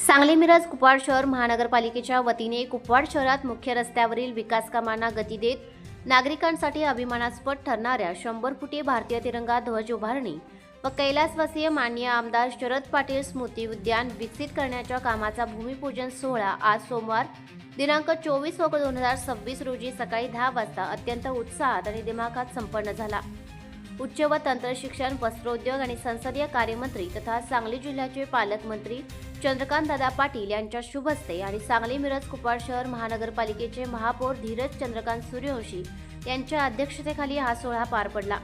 सांगली मिरज कुपवाड शहर महानगरपालिकेच्या वतीने कुपवाड शहरात मुख्य रस्त्यावरील विकास कामांना गती देत नागरिकांसाठी अभिमानास्पद ठरणाऱ्या 100 फुटी भारतीय तिरंगा ध्वज उभारणी व कैलासवासीय माननीय आमदार शरद पाटील स्मृती उद्यान विकसित करण्याच्या कामाचा भूमिपूजन सोहळा आज सोमवार दिनांक 24 ऑगस्ट 2026 रोजी सकाळी 10 वाजता अत्यंत उत्साहात आणि दिमाखात संपन्न झाला। उच्च व तंत्र शिक्षण, वस्त्रोद्योग आणि संसदीय कार्यमंत्री तथा सांगली जिल्ह्याचे पालकमंत्री चंद्रकांतदादा पाटील यांच्या शुभ हस्ते आणि सांगली मिरज कुपवाड शहर महानगरपालिकेचे महापौर धीरज चंद्रकांत सूर्यवंशी यांच्या अध्यक्षतेखाली हा सोहळा पार पडला।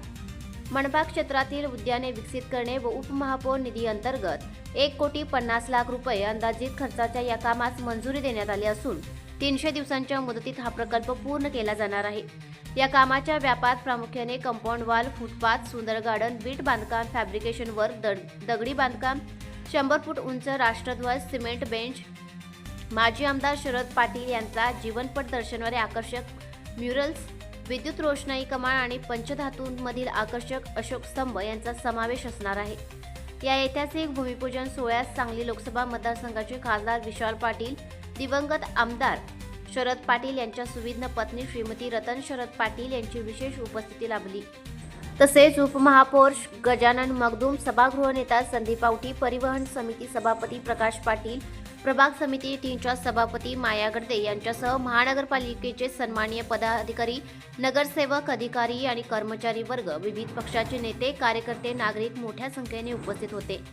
मनपा क्षेत्रातील उद्याने विकसित करणे व उपमहापौर निधी अंतर्गत 1,50,00,000 रुपये अंदाजित खर्चाच्या या कामास मंजुरी देण्यात आली असून 300 दिवसांच्या मुदतीत हा प्रकल्प पूर्ण केला जाणार आहे। या कामाच्या व्यापात प्रामुख्याने कंपाऊंड वॉल, फुटपाथ, सुंदर गार्डन, वीट बांधकाम, फॅब्रिकेशन वर्क, दगडी बांधकाम, 100 फूट उंच राष्ट्रध्वज, सिमेंट बेंच, माजी आमदार शरद पाटील यांचा जीवनपट दर्शवणारे आकर्षक म्युरल्स, विद्युत रोषणाई कमान आणि पंचधातूंमधील आकर्षक अशोक स्तंभ यांचा समावेश असणार आहे। या ऐतिहासिक भूमिपूजन सोहळ्यात सांगली लोकसभा मतदारसंघाचे खासदार विशाल पाटील, दिवंगत आमदार शरद पाटील यांच्या सुविद्य पत्नी श्रीमती रतन शरद पाटील यांची विशेष उपस्थिती लाभली। तसेच उपमहापौर गजानन मगदूम, सभागृह नेता संदीप आवटी, परिवहन समिती सभापती प्रकाश पाटील, प्रभाग समिती 3च्या सभापती माया गडदे यांच्यासह महानगरपालिकेचे सन्माननीय पदाधिकारी, नगरसेवक, अधिकारी आणि कर्मचारी वर्ग, विविध पक्षाचे नेते, कार्यकर्ते, नागरिक मोठ्या संख्येने उपस्थित होते।